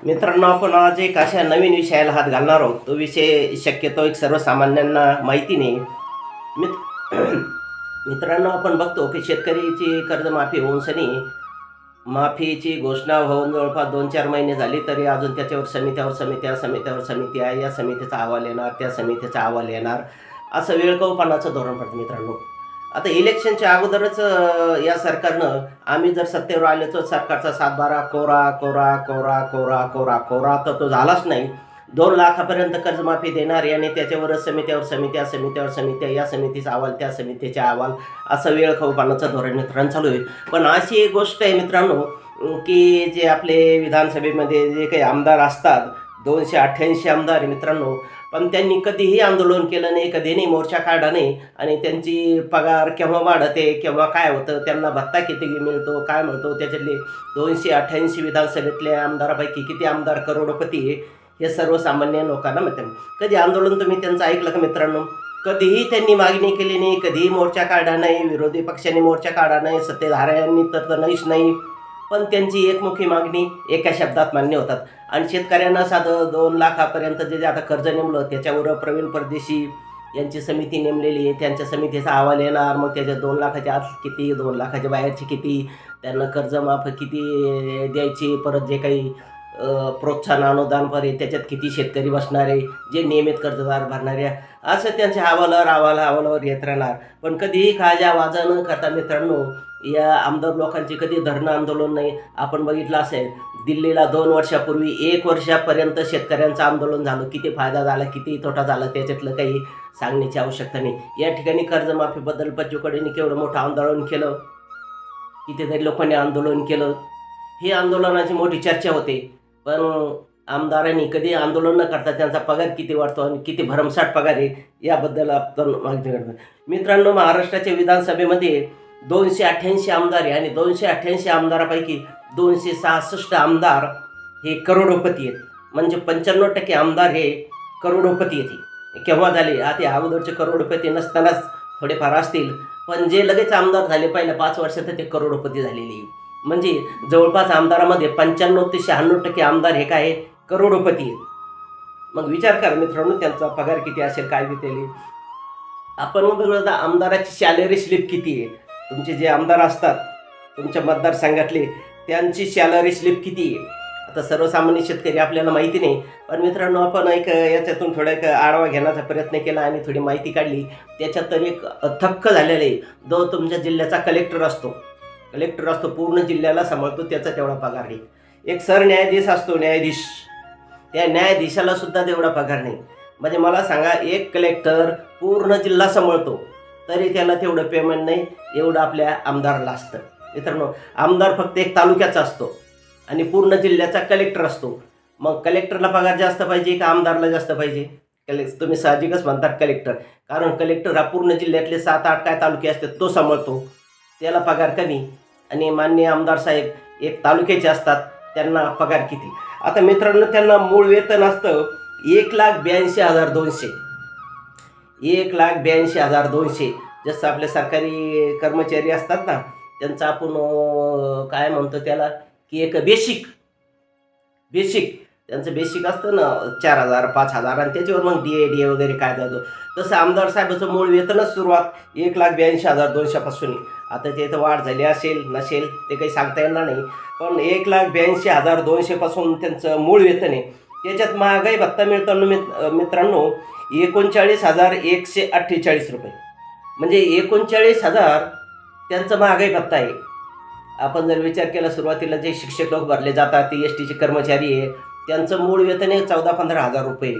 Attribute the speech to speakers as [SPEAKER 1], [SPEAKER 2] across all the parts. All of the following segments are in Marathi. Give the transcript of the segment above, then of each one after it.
[SPEAKER 1] मित्रांनो, आपण आज एक अशा नवीन विषयाला हात घालणार आहोत. तो विषय शक्यतो एक सर्वसामान्यांना माहिती नाही. मित मित्रांनो, आपण बघतो की शेतकरीची कर्जमाफी होऊन सनी माफीची घोषणा होऊन जवळपास 2-4 महिने झाले, तरी अजून त्याच्यावर समित्यावर समिती आहे. या समितीचा अहवाल येणार, त्या समितीचा अहवाल येणार, असं वेळकाऊपणाचं धोरण पडतं मित्रांनो. आता इलेक्शनच्या अगोदरच या सरकारनं आम्ही जर सत्तेवर आले तर सरकारचा 7-12 कोरा, कोरा, कोरा, कोरा, कोरा, कोरा तर तो झालाच नाही. 2 लाखापर्यंत कर्जमाफी देणार आणि त्याच्यावरच समित्यावर समित्या, या समितीचा अहवाल, त्या समितीचा अहवाल, असं वेळखाऊपणाचं धोरण मित्रांनो चालू आहे. पण अशी एक गोष्ट आहे मित्रांनो, की जे आपले विधानसभेमध्ये जे काही आमदार असतात, 288 आमदार आहे मित्रांनो, पण त्यांनी कधीही आंदोलन केलं नाही, कधीही मोर्चा काढला नाही आणि त्यांची पगार केव्हा वाढते, केव्हा काय होतं, त्यांना भत्ता किती मिळतो, काय मिळतो, त्याच्यातले 288 विधानसभेतल्या आमदारापैकी किती आमदार करोडपती आहे, हे सर्वसामान्य लोकांना माहिती. कधी आंदोलन तुम्ही त्यांचं ऐकलं का मित्रांनो? कधीही त्यांनी मागणी केली नाही, कधीही मोर्चा काढला नाही, विरोधी पक्षांनी मोर्चा काढला नाही, सत्ताधाऱ्यांनी तर नाहीच नाही. पण त्यांची एकमुखी मागणी एका शब्दात मान्य होतात. आणि शेतकऱ्यांना साधं 2 लाखापर्यंत जे आता कर्ज नेमलं, त्याच्यावर प्रवीण परदेशी यांची समिती नेमलेली आहे. त्यांच्या समितीचा अहवाल येणार, मग त्याच्या 2 लाखाच्या आत किती, 2 लाखाच्या बाहेरची किती, त्यांना कर्जमाफ किती द्यायची, परत जे काही प्रोत्साहन अनुदान त्याच्यात किती शेतकरी बसणार आहे, जे नियमित कर्जदार भरणारे, असं त्यांच्या अहवालावर येत राहणार. पण कधीही काळजा वाजा न करता मित्रांनो, या आमदार लोकांची कधी धरणं आंदोलन नाही. आपण बघितलं असेल, दिल्लीला 2 वर्षापूर्वी 1 वर्षापर्यंत शेतकऱ्यांचं आंदोलन झालं. किती फायदा झाला, किती तोटा झाला, त्याच्यातलं काही सांगण्याची आवश्यकता नाही. या ठिकाणी कर्जमाफीबद्दल बच्चू कडूंनी केवढं मोठं आंदोलन केलं, कितीतरी लोकांनी आंदोलन केलं, ही आंदोलनाची मोठी चर्चा होते. पण आमदारांनी कधी आंदोलन न करता त्यांचा पगार किती वाढतो आणि किती भरमसाठ पगार आहे, याबद्दल आपण माहिती करतो. मित्रांनो, महाराष्ट्राच्या विधानसभेमध्ये 288 आमदार आहे आणि 288 आमदारापैकी 266 आमदार हे करोडोपती आहेत. म्हणजे 95% आमदार हे करोडोपती आहेत. केव्हा झाले? आता अगोदरचे करोडोपती नसतानाच थोडेफार असतील, पण जे लगेच आमदार झाले पहिल्या 5 वर्षात ते करोडोपती झालेले. म्हणजे जवळपास आमदारामध्ये 95 ते 96% आमदार हे काय करोडोपती आहेत. मग विचार करा मित्रांनो, त्यांचा पगार किती असेल, काय देतील. आपण बघितलं आमदाराची सॅलरी स्लिप किती आहे. तुमचे जे आमदार असतात तुमच्या मतदारसंघातले, त्यांची सॅलरी स्लिप किती आहे. आता सर्वसामान्य शेतकरी आपल्याला माहिती नाही, पण मित्रांनो आपण याच्यातून थोडा आढावा घेण्याचा प्रयत्न केला आणि थोडी माहिती काढली. त्याच्यात तर एक थक्क झालेलं आहे. जो तुमच्या जिल्ह्याचा कलेक्टर असतो, पूर्ण जिल्ह्याला सांभाळतो, त्याचा तेवढा पगार आहे. एक सरन्यायाधीश असतो, न्यायाधीश, त्या न्यायाधीशाला सुद्धा तेवढा पगार नाही. म्हणजे मला सांगा, एक कलेक्टर पूर्ण जिल्हा सांभाळतो तरी त्याला तेवढं पेमेंट नाही, एवढं आपल्या आमदाराला असतं. मित्रांनो, आमदार फक्त एक तालुक्याचा असतो आणि पूर्ण जिल्ह्याचा कलेक्टर असतो. मग कलेक्टरला पगार जास्त पाहिजे का आमदारला जास्त पाहिजे? तुम्ही साहजिकच म्हणतात कलेक्टर, कारण कलेक्टर हा पूर्ण जिल्ह्यातले 7-8 काय तालुके असतात तो सांभाळतो, त्याला पगार कमी. आणि माननीय आमदार साहेब एक तालुक्याचे असतात, त्यांना पगार किती? आता मित्रांनो, त्यांना मूळ वेतन असतं 1,82,200. 1,82,200. जसं आपले सरकारी कर्मचारी असतात ना, त्यांचं आपण काय म्हणतो त्याला, की एक बेसिक त्यांचं बेसिक असतं ना, 4,000 5,000 आणि त्याच्यावर मग डी वगैरे काय जातो. तसं आमदार साहेबाचं मूळ वेतनच सुरुवात 1,82,200 पासून. आता ते तर वाढ झाली असेल नसेल ते काही सांगता येणार नाही, पण 1,82,200 पासून त्यांचं मूळ वेतन आहे. त्याच्यात महागाई भत्ता मिळताना मित्रांनो 39,148 रुपये. म्हणजे 39,000 त्यांचं महागाई भत्ता आहे. आपण जर विचार केला, सुरुवातीला जे शिक्षक लोक भरले जातात, ते STचे कर्मचारी आहे, त्यांचं मूळ वेतन आहे 14-15 रुपये.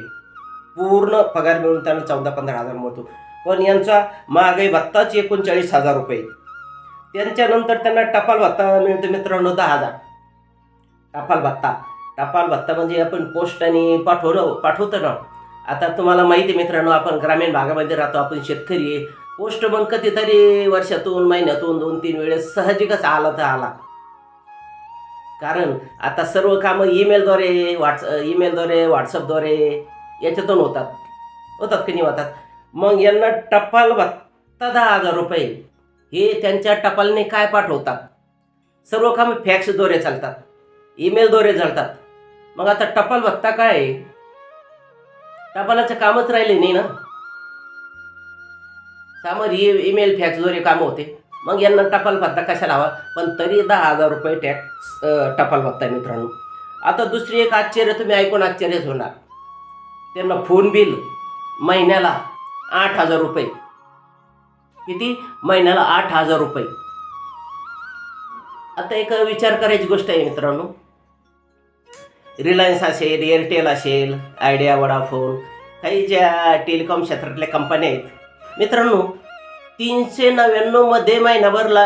[SPEAKER 1] पूर्ण पगार मिळून त्यांना 14-15 मिळतो. पण यांचा महागाई भत्ताच 39,000 रुपये. त्यांच्यानंतर त्यांना टपाल भत्ता मिळतो मित्रांनो 10,000. टपाल भत्ता म्हणजे आपण पोस्टाने पाठवतो ना. आता तुम्हाला माहिती आहे मित्रांनो, आपण ग्रामीण भागामध्ये राहतो, आपण शेतकरी आहे. पोस्टमन कधीतरी वर्षातून महिन्यातून 2-3 वेळेस साहजिकच आला तर आला, कारण आता सर्व कामं ईमेलद्वारे व्हॉट्सअपद्वारे याच्यातून होतात की नाही होतात. मग यांना टपाल भत्ता 10,000 रुपये. हे त्यांच्या टपालने काय पाठवतात, सर्व कामं फॅक्सद्वारे चालतात, ईमेलद्वारे चालतात. मग आता टपाल भत्ता काय आहे? टपालाचं कामच राहिले नाही ना. सामान्य ईमेल फॅक्सद्वारे कामं होते. मग यांना टपाल भत्ता कशाला हवा? पण तरी 10,000 रुपये टॅक्स टपाल भत्ता आहे मित्रांनो. आता दुसरी एक आश्चर्य तुम्ही ऐकून आश्चर्यच होणार. त्यांना फोन बिल महिन्याला 8,000 रुपये. किती? महिन्याला 8,000 रुपये. आता एक विचार करायची गोष्ट आहे मित्रांनो. रिलायन्स असेल, एअरटेल असेल, आयडिया, वडाफोन, काही ज्या टेलिकॉम क्षेत्रातल्या कंपन्या आहेत मित्रांनो, 399 मध्ये महिनाभरला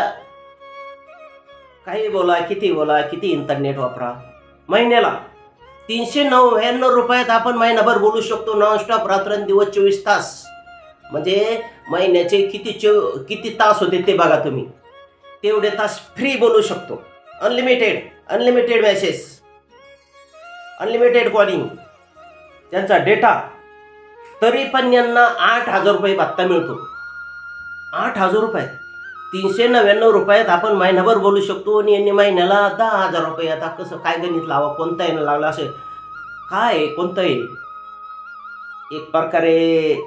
[SPEAKER 1] काही बोला, किती बोला, किती इंटरनेट वापरा, महिन्याला 399 रुपयात आपण महिनाभर बोलू शकतो नॉनस्टॉप, रात्रंदिवस 24 तास. म्हणजे महिन्याचे किती तास होते ते बघा तुम्ही. तेवढे तास फ्री बोलू शकतो. अनलिमिटेड मेसेज, अनलिमिटेड कॉलिंग, त्यांचा डेटा. तरी पण यांना 8,000 रुपये भत्ता मिळतो. 8,000 रुपयात, 399 रुपयात आपण महिनाभर बोलू शकतो. आणि यांनी महिन्याला 10,000 रुपये. आता कसं काय गणित लावा, कोणता येणं लागला असं काय आहे, कोणतं आहे? एक प्रकारे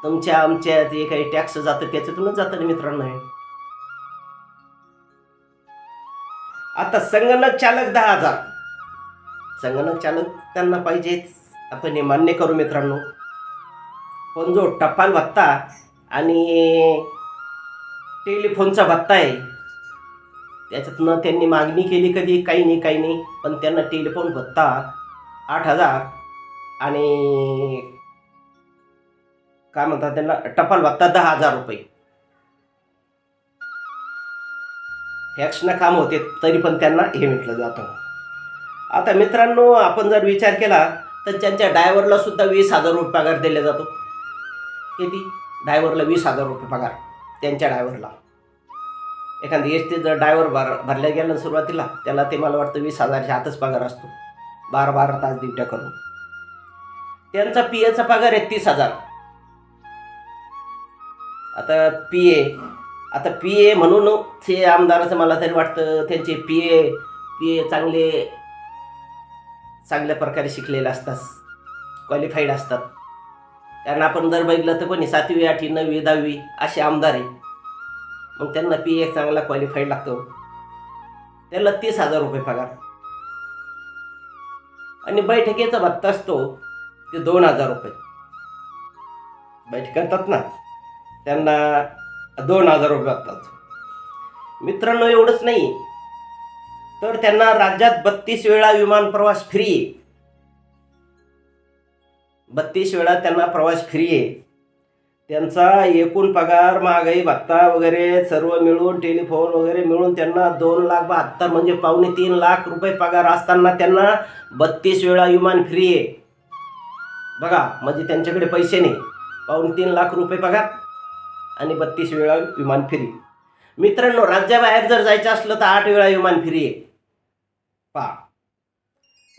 [SPEAKER 1] तुमच्या आमच्या जे काही टॅक्स जातं त्याच्यातूनच जातं ना मित्रांनो. आता संगणक चालक 10,000. संगणक चालक त्यांना पाहिजेच, आपण हे मान्य करू मित्रांनो. पण जो टपाल भत्ता आणि टेलिफोनचा भत्ता आहे त्याच्यातनं त्यांनी मागणी केली कधी, काही नाही. पण त्यांना टेलिफोन भत्ता 8,000 आणि काय म्हणतात त्यांना टपाल भत्ता 10,000 रुपये. फॅक्सनं काम होते तरी पण त्यांना हे म्हटलं जातं. आता मित्रांनो आपण जर विचार केला तर त्यांच्या ड्रायव्हरला सुद्धा 20,000 रुपये पगार दिला जातो. किती? ड्रायव्हरला 20,000 रुपये पगार. त्यांच्या ड्रायव्हरला एखादी एस टी जर ड्रायव्हर भरल्या गेला सुरुवातीला त्याला ते मला वाटतं 20,000च्या आतच पगार असतो, 12 तास ड्युट्या करून. त्यांचा पी एचा पगार आहे 30,000. आता पी ए म्हणून ते आमदाराचं मला तरी वाटतं त्यांचे पी ए चांगल्या प्रकारे शिकलेले असतात, क्वालिफाईड असतात. कारण आपण जर बघितलं तर कोणी 7वी 8वी 9वी 10वी असे आमदार आहे. मग त्यांना पी ए चांगला क्वालिफाईड लागतो. त्याला 30,000 रुपये पगार. आणि बैठकीचा भत्ता असतो ते 2,000 रुपये. बैठक करतात ना त्यांना 2,000 रुपये लागतात मित्रांनो. एवढंच नाही तर त्यांना राज्यात 32 वेळा विमान प्रवास फ्री आहे. 32 वेळा त्यांना प्रवास फ्री आहे. त्यांचा एकूण पगार, महागाई भत्ता वगैरे सर्व मिळून, टेलिफोन वगैरे मिळून त्यांना 2,72,000 म्हणजे 2.25 लाख रुपये पगार असताना त्यांना 32 वेळा विमान फ्री आहे. बघा, म्हणजे त्यांच्याकडे पैसे नाही. 2.25 लाख रुपये पगार आणि 32 वेळा विमान फ्री. मित्रांनो राज्याबाहेर जर जायचं असलं तर 8 वेळा विमान फ्री आहे.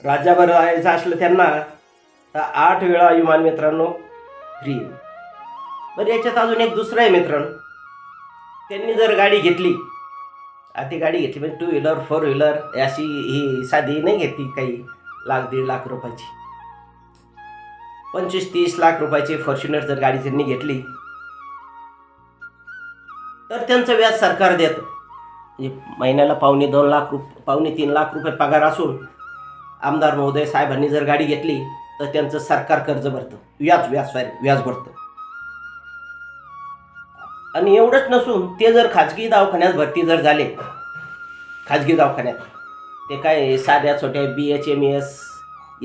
[SPEAKER 1] राज्याबाहेर जायचं असलं त्यांना तर 8 वेळा विमान मित्रांनो फ्री. बरं याच्यात अजून एक दुसरं आहे मित्रांनो. त्यांनी जर गाडी घेतली, ती गाडी घेतली म्हणजे 2 व्हीलर 4 व्हीलर अशी ही साधी नाही घेतली, काही लाख 1.5 लाख रुपयाची, 25-30 लाख रुपयाची फॉर्च्युनर जर गाडी त्यांनी घेतली तर त्यांचं व्याज सरकार देतं. म्हणजे महिन्याला 2.25 लाख 2.3 लाख रुपये पगार असून आमदार महोदय साहेबांनी जर गाडी घेतली तर त्यांचं सरकार कर्ज भरतं, व्याज भरतं. आणि एवढंच नसून ते जर खाजगी दवाखान्यात भरती जर झाले, खाजगी दवाखान्यात ते काय साध्या छोट्या BHMS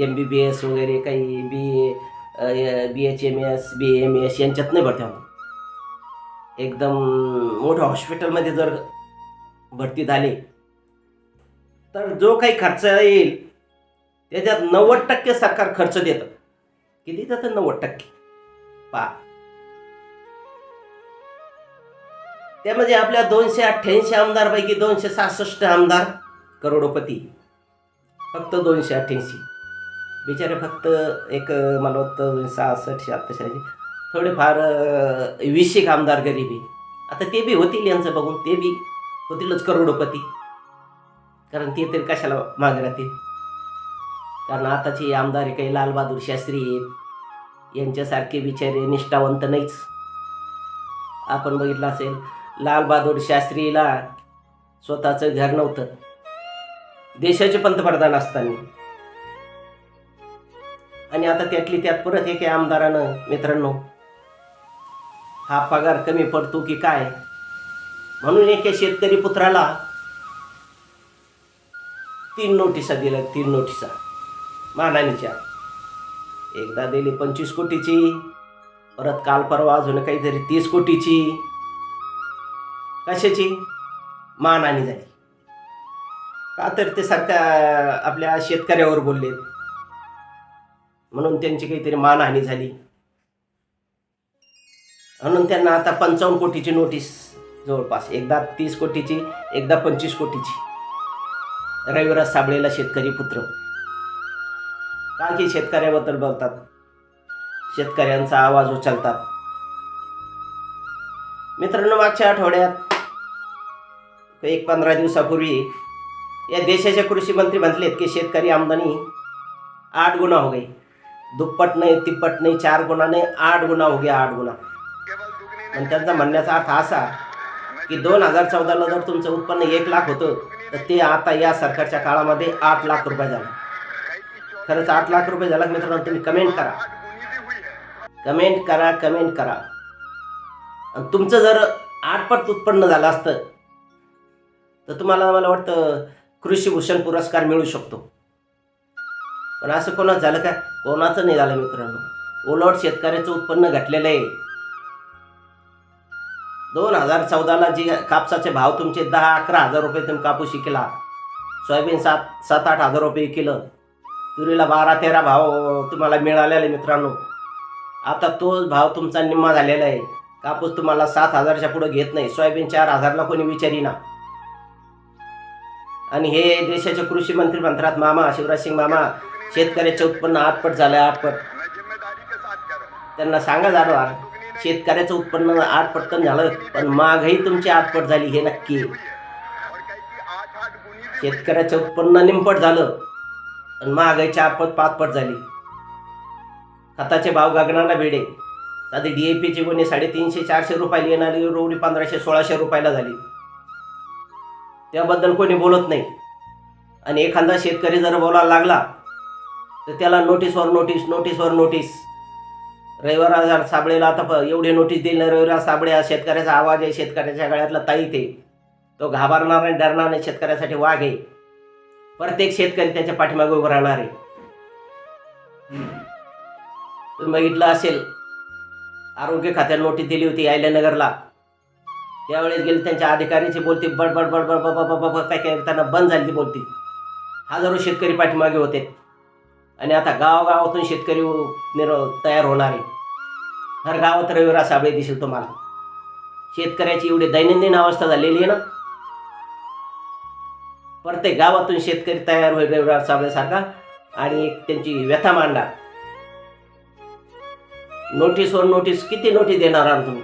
[SPEAKER 1] MBBS वगैरे काही BHMS BAMS यांच्यात नाही भरती होणार. एकदम मोठ्या हॉस्पिटलमध्ये जर भरती झाली तर जो काही खर्च येईल त्याच्यात 90% सरकार खर्च देतं. किती देतं? 90%. त्यामध्ये आपल्या 288 आमदारपैकी 266 आमदार करोडोपती. फक्त 288 बिचारे. फक्त एक मला वाटतं 66-87 थोडेफार 20 आमदार गरीबी. आता ते बी होतील, यांचं बघून ते बी होतीलच करोडोपती. कारण ते तरी कशाला मागे राहतील. कारण आताचे आमदार काही लालबहादूर शास्त्री आहेत, यांच्यासारखे बिचारे निष्ठावंत नाहीच. आपण बघितलं असेल, लालबहादूर शास्त्रीला स्वतःचं घर नव्हतं, देशाचे पंतप्रधान असताना. आणि आता त्यातली त्यात परत एक आमदारानं, मित्रांनो, हा पगार कमी पडतो की काय म्हणून एका शेतकरी पुत्राला 3 नोटिसा दिल्या. 3 नोटिसा मानहानीच्या. एकदा दिली 25 कोटीची, परत काल परवा अजून काहीतरी 30 कोटीची. कशाची? मानहानी झाली. का तर ते आपल्या शेतकऱ्यावर बोललेत म्हणून त्यांची काहीतरी मानहानी झाली. म्हणून त्यांना आता 55 कोटीची नोटीस, जवळपास एकदा 30 कोटीची, एकदा 25 कोटीची. रविराज साबळेला शेतकरी पुत्र. का की शेतकऱ्याबद्दल बोलतात, शेतकऱ्यांचा आवाज उचलतात. मित्रांनो, मागच्या आठवड्यात 15 दिवसापूर्वी या देशाचे कृषी मंत्री म्हटलेत की शेतकरी आमदनी 8 गुना हो गई. दुप्पट नाही, तिप्पट नाही, 4 गुना नाही, 8 गुना हो गया, 8 गुना. पण त्यांचा म्हणण्याचा अर्थ असा की 2014ला जर तुमचं उत्पन्न 1 लाख होतं तर ते आता या सरकारच्या काळामध्ये 8 लाख रुपये झालं. खरंच 8 लाख रुपये झाला. मित्रांनो, तुम्ही कमेंट करा, कमेंट करा, कमेंट करा. आणि तुमचं जर 8 पट उत्पन्न झालं असतं तर तुम्हाला, मला वाटतं, कृषीभूषण पुरस्कार मिळू शकतो. पण असं कोणाचं झालं का? कोणाचं नाही झालं मित्रांनो. उलट शेतकऱ्याचं उत्पन्न घटलेलं आहे. 2014ला जी कापसाचे भाव तुमचे 10-11 हजार रुपये तुम्ही कापूस विकला, सोयाबीन 7-8 हजार रुपये विकलं, तुरीला 12-13 भाव तुम्हाला मिळालेला आहे मित्रांनो. आता तोच भाव तुमचा निम्मा झालेला आहे. कापूस तुम्हाला 7,000च्या पुढे घेत नाही, सोयाबीन 4,000ला कोणी विचारीना. आणि हे देशाचे कृषी मंत्री म्हणतात, मामा शिवराज सिंग मामा, शेतकऱ्याचे उत्पन्न 8 पट झालं, 8 पट. त्यांना सांगा जाणवा, शेतकऱ्याचं उत्पन्न 8 पट तर झालं, पण महागाई तुमची 8 पट झाली हे नक्की. शेतकऱ्याचं उत्पन्न निमपट झालं आणि महागाई 4 पट 5 पट झाली. खताचे भाव गगनाला भिडे. साधी DAPची गुन्हे 350-400 रुपयाला येणारी रोवडी 1500-1600 रुपयाला झाली. त्याबद्दल कोणी बोलत नाही. आणि एखादा शेतकरी जर बोलायला लागला तर त्याला नोटीसवर नोटीस, नोटीसवर नोटीस. रविराज साबळेला आता एवढी नोटीस दिली. रविराज साबळे हा शेतकऱ्याचा आवाज आहे, शेतकऱ्याच्या गळ्यातला ताईत आहे. तो घाबरणार नाही, डरणार नाही, शेतकऱ्यासाठी वाघ आहे. प्रत्येक शेतकरी त्याच्या पाठीमागे उभं राहणार आहे. तुम्ही बघितलं असेल, आरोग्य खात्याने नोटीस दिली होती अहिल्यानगरला. त्यावेळेस गेले त्यांच्या अधिकाऱ्यांची बोलती बडबड बडबड बडबड काय काय त्यांना बंद झाली ती बोलती. हजारो शेतकरी पाठीमागे होते. आणि आता गावागावातून शेतकरी तयार होणार आहे. हर गावात रविराज साबळे दिसेल तुम्हाला. शेतकऱ्याची एवढी दैनंदिन अवस्था झालेली आहे ना, प्रत्येक गावातून शेतकरी तयार होईल रविराज साबळेसारखा आणि एक त्यांची व्यथा मांडा. नोटीसवर नोटीस, किती नोटीस देणार आहात तुम्ही?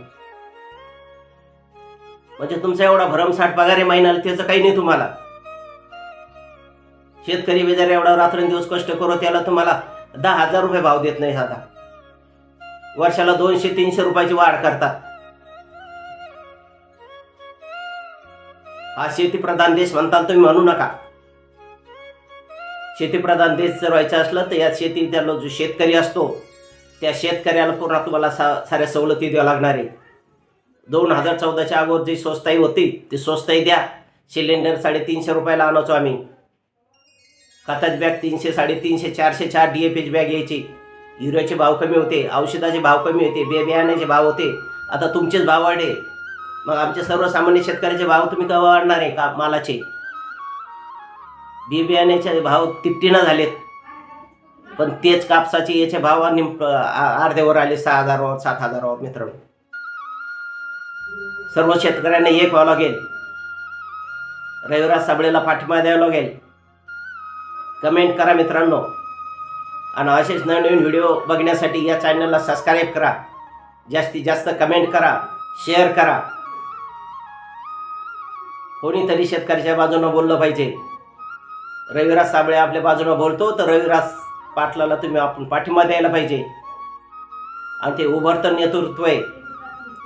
[SPEAKER 1] म्हणजे तुमचा एवढा भरमसाठ पगार आहे महिन्याला, त्याचं काही नाही तुम्हाला. शेतकरी बिचारा एवढा रात्रंदिवस कष्ट करू, त्याला तुम्हाला 10,000 रुपये भाव देत नाही. आता वर्षाला 200-300 रुपयाची वाढ करतात. हा शेतीप्रधान देश म्हणताल तुम्ही, म्हणू नका. शेतीप्रधान देश जर व्हायचा असलं तर या त्याला जो शेतकरी असतो त्या शेतकऱ्याला पूर्ण तुम्हाला साऱ्या सवलती द्याव्या लागणार आहे. 2014च्या अगोदर जी स्वस्ताई होती ती स्वस्ताई द्या. सिलेंडर 350 रुपयाला आणायचो आम्ही. खताची बॅग 300-350, 400 DAPची बॅग यायची. युरियाचे भाव कमी होते, औषधाचे भाव कमी होते, बियाण्याचे भाव होते. आता तुमचेच भाव वाढले. मग आमचे सर्वसामान्य शेतकऱ्याचे भाव तुम्ही केव्हा वाढणार आहे का? मालाचे बियाण्याचे भाव तिपटीनं झालेत. पण तेच कापसाचे याचे भाव अर्ध्यावर आले, 6,000वर 7,000वर. मित्रांनो, सर्व शेतकऱ्यांना एक व्हावं लागेल. रविराज साबळेला पाठिंबा द्यावा लागेल. कमेंट करा मित्रांनो. आणि असेच नवीन व्हिडिओ बघण्यासाठी या चॅनलला सबस्क्राईब करा. जास्तीत जास्त कमेंट करा, शेअर करा. कोणीतरी शेतकऱ्याच्या बाजूने बोललं पाहिजे. रविराज साबळे आपल्या बाजूला बोलतो, तर रविराज पाटलाला तुम्ही आपण पाठिंबा द्यायला पाहिजे. आणि ते उभरतं नेतृत्व आहे,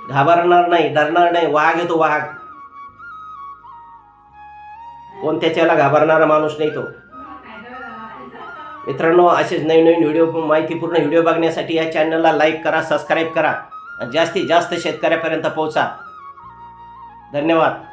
[SPEAKER 1] घाबरणार नाही, डरणार नाही. वाघ येतो, वाघ, कोणत्याच्याला घाबरणारा माणूस नाही तो. मित्रांनो, असेच नवीन नवीन व्हिडिओ, माहितीपूर्ण व्हिडिओ बघण्यासाठी या चॅनलला लाईक करा, सबस्क्राईब करा आणि जास्तीत जास्त शेतकऱ्यापर्यंत पोहोचा. धन्यवाद.